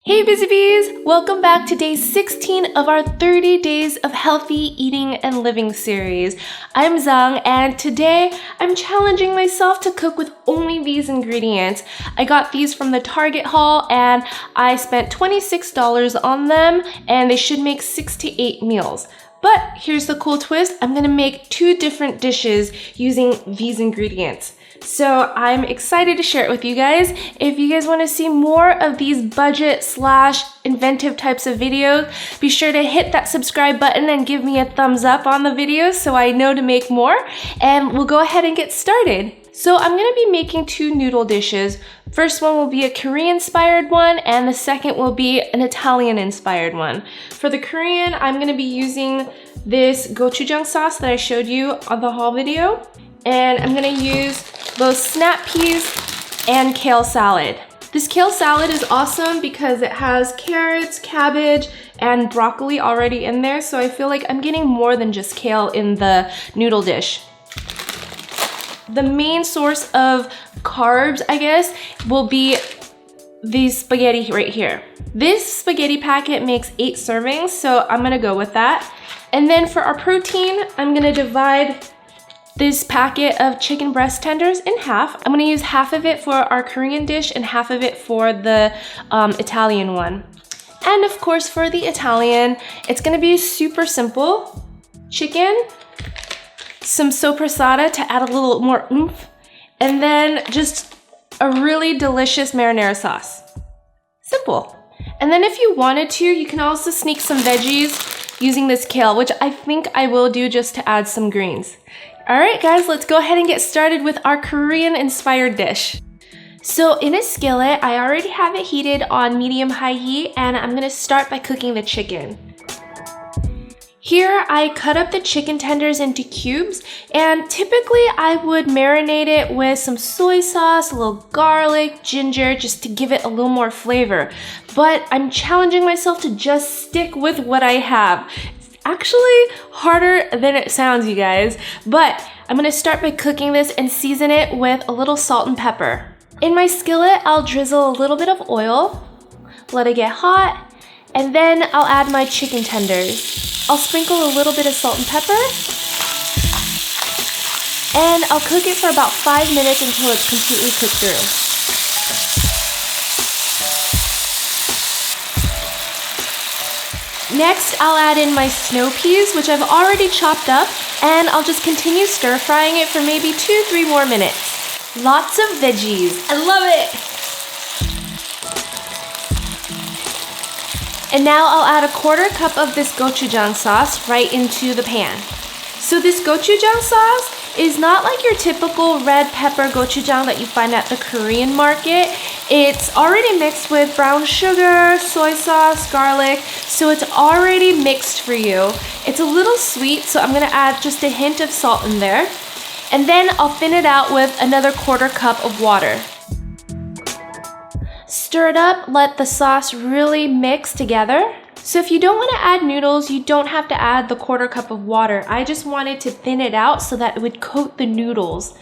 Hey Busy Bees! Welcome back to day 16 of our 30 Days of Healthy Eating and Living series. I'm Zhang, and today I'm challenging myself to cook with only these ingredients. I got these from the Target haul and I spent $26 on them, and they should make 6 to 8 meals. But here's the cool twist, I'm gonna make 2 different dishes using these ingredients. So I'm excited to share it with you guys. If you guys want to see more of these budget / inventive types of videos, be sure to hit that subscribe button and give me a thumbs up on the videos so I know to make more. And we'll go ahead and get started. So I'm going to be making 2 noodle dishes. First one will be a Korean-inspired one, and the second will be an Italian-inspired one. For the Korean, I'm going to be using this gochujang sauce that I showed you on the haul video. And I'm gonna use both snap peas and kale salad. This kale salad is awesome because it has carrots, cabbage, and broccoli already in there, so I feel like I'm getting more than just kale in the noodle dish. The main source of carbs, I guess, will be these spaghetti right here. This spaghetti packet makes 8 servings, so I'm gonna go with that. And then for our protein, I'm gonna divide this packet of chicken breast tenders in half. I'm gonna use half of it for our Korean dish and half of it for the Italian one. And of course for the Italian, it's gonna be super simple. Chicken, some soppressata to add a little more oomph, and then just a really delicious marinara sauce. Simple. And then if you wanted to, you can also sneak some veggies using this kale, which I think I will do just to add some greens. Alright guys, let's go ahead and get started with our Korean-inspired dish. So in a skillet, I already have it heated on medium-high heat, and I'm gonna start by cooking the chicken. Here, I cut up the chicken tenders into cubes, and typically I would marinate it with some soy sauce, a little garlic, ginger, just to give it a little more flavor. But I'm challenging myself to just stick with what I have. Actually harder than it sounds, you guys, but I'm gonna start by cooking this and season it with a little salt and pepper. In my skillet, I'll drizzle a little bit of oil, let it get hot, and then I'll add my chicken tenders. I'll sprinkle a little bit of salt and pepper, and I'll cook it for about 5 minutes until it's completely cooked through. Next, I'll add in my snow peas, which I've already chopped up, and I'll just continue stir frying it for maybe 2-3 more minutes. Lots of veggies. I love it! And now I'll add a 1/4 cup of this gochujang sauce right into the pan. So this gochujang sauce is not like your typical red pepper gochujang that you find at the Korean market. It's already mixed with brown sugar, soy sauce, garlic, so it's already mixed for you. It's a little sweet, so I'm gonna add just a hint of salt in there. And then I'll thin it out with another 1/4 cup of water. Stir it up, let the sauce really mix together. So if you don't want to add noodles, you don't have to add the 1/4 cup of water. I just wanted to thin it out so that it would coat the noodles.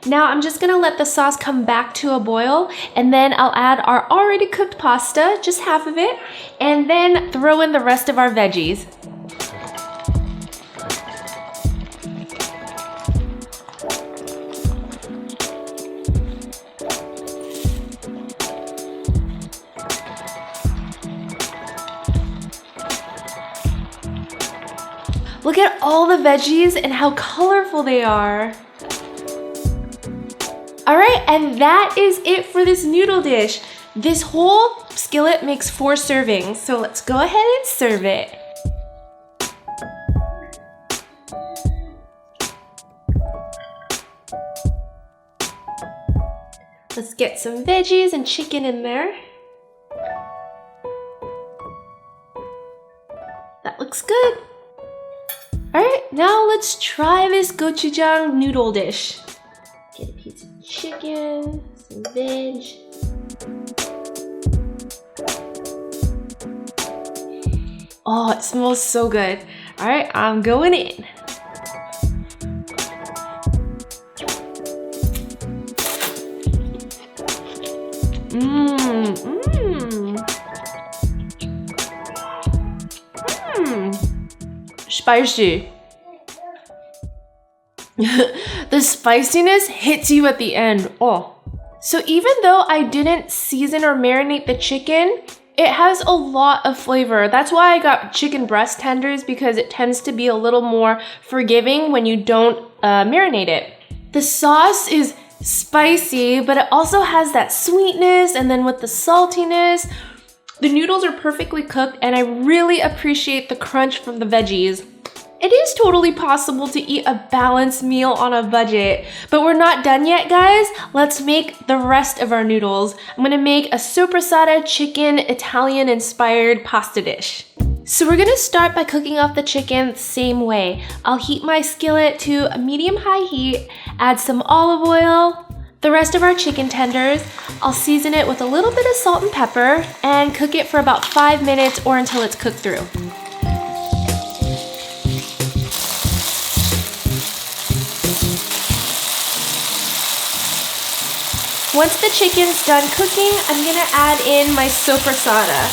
Now I'm just gonna let the sauce come back to a boil, and then I'll add our already cooked pasta, just half of it, and then throw in the rest of our veggies. Look at all the veggies and how colorful they are. Alright, and that is it for this noodle dish. This whole skillet makes 4 servings, so let's go ahead and serve it. Let's get some veggies and chicken in there. That looks good. Alright, now let's try this gochujang noodle dish. Get a piece of chicken, some veg. Oh, it smells so good. Alright, I'm going in. spicy. The spiciness hits you at the end. Oh. So even though I didn't season or marinate the chicken, it has a lot of flavor. That's why I got chicken breast tenders, because it tends to be a little more forgiving when you don't marinate it. The sauce is spicy, but it also has that sweetness, and then with the saltiness, the noodles are perfectly cooked, and I really appreciate the crunch from the veggies. It is totally possible to eat a balanced meal on a budget, but we're not done yet, guys. Let's make the rest of our noodles. I'm gonna make a soppressata chicken Italian-inspired pasta dish. So we're gonna start by cooking off the chicken the same way. I'll heat my skillet to a medium-high heat, add some olive oil, the rest of our chicken tenders. I'll season it with a little bit of salt and pepper and cook it for about 5 minutes or until it's cooked through. Once the chicken's done cooking, I'm gonna add in my soppressata.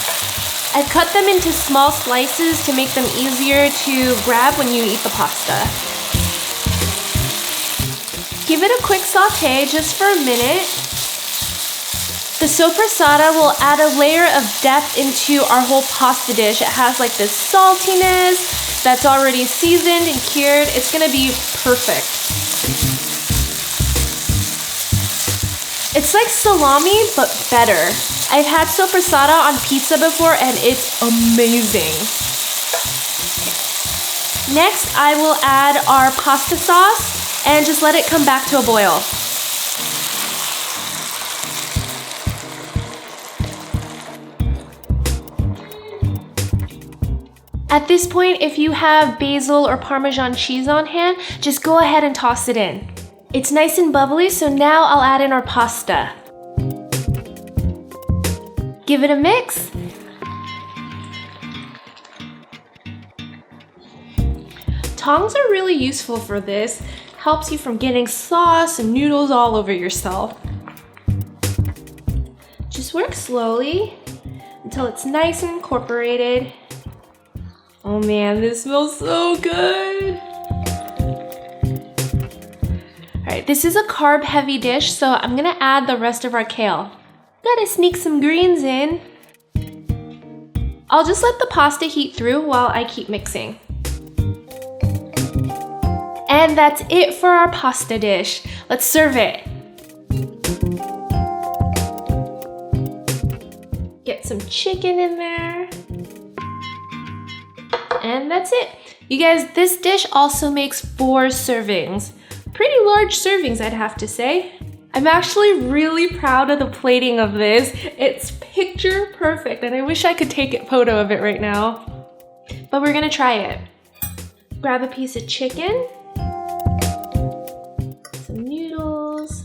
I've cut them into small slices to make them easier to grab when you eat the pasta. Give it a quick saute just for a minute. The soppressata will add a layer of depth into our whole pasta dish. It has like this saltiness that's already seasoned and cured. It's gonna be perfect. It's like salami, but better. I've had soppressata on pizza before and it's amazing. Next, I will add our pasta sauce and just let it come back to a boil. At this point, if you have basil or Parmesan cheese on hand, just go ahead and toss it in. It's nice and bubbly, so now I'll add in our pasta. Give it a mix. Tongs are really useful for this. Helps you from getting sauce and noodles all over yourself. Just work slowly until it's nice and incorporated. Oh man, this smells so good. Alright, this is a carb-heavy dish, so I'm gonna add the rest of our kale. Gotta sneak some greens in. I'll just let the pasta heat through while I keep mixing. And that's it for our pasta dish. Let's serve it. Get some chicken in there. And that's it. You guys, this dish also makes 4 servings. Pretty large servings, I'd have to say. I'm actually really proud of the plating of this. It's picture perfect, and I wish I could take a photo of it right now. But we're gonna try it. Grab a piece of chicken, some noodles,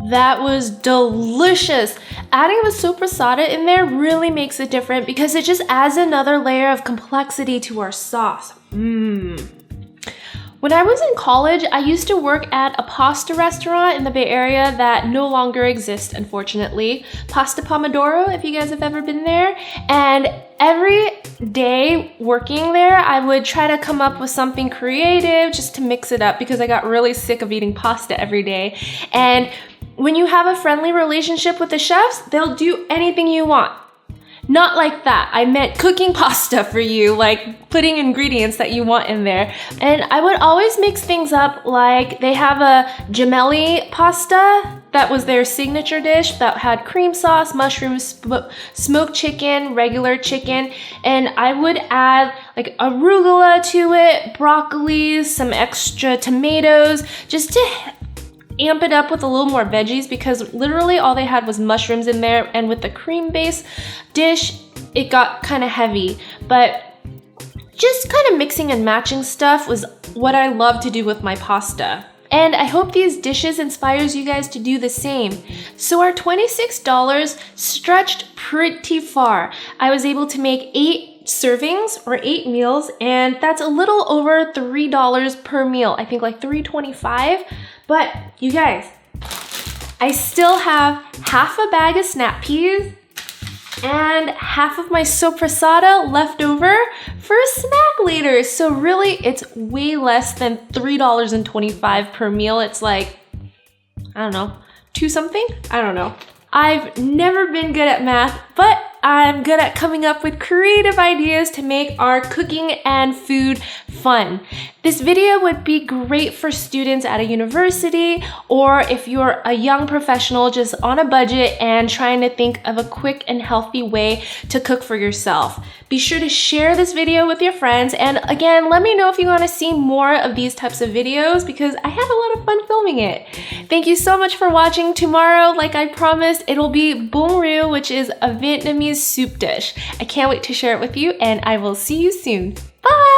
That was delicious. Adding the soppressata in there really makes it different because it just adds another layer of complexity to our sauce. When I was in college, I used to work at a pasta restaurant in the Bay Area that no longer exists, unfortunately. Pasta Pomodoro, if you guys have ever been there. And every day working there, I would try to come up with something creative just to mix it up because I got really sick of eating pasta every day. And when you have a friendly relationship with the chefs, they'll do anything you want. Not like that. I meant cooking pasta for you, like putting ingredients that you want in there. And I would always mix things up, like they have a gemelli pasta that was their signature dish that had cream sauce, mushrooms, smoked chicken, regular chicken, and I would add like arugula to it, broccoli, some extra tomatoes, just to amp it up with a little more veggies because literally all they had was mushrooms in there, and with the cream base dish it got kind of heavy, but just kind of mixing and matching stuff was what I love to do with my pasta. And I hope these dishes inspires you guys to do the same. So our $26 stretched pretty far. I was able to make 8 servings or 8 meals, and that's a little over $3 per meal. I think like $3.25. But you guys, I still have half a bag of snap peas and half of my soppressata left over for a snack later. So really, it's way less than $3.25 per meal. It's like, I don't know, 2 something? I don't know. I've never been good at math, but I'm good at coming up with creative ideas to make our cooking and food fun. This video would be great for students at a university, or if you're a young professional just on a budget and trying to think of a quick and healthy way to cook for yourself. Be sure to share this video with your friends, and again, let me know if you want to see more of these types of videos because I had a lot of fun filming it. Thank you so much for watching. Tomorrow, like I promised, it'll be bún riêu, which is a Vietnamese soup dish. I can't wait to share it with you, and I will see you soon. Bye!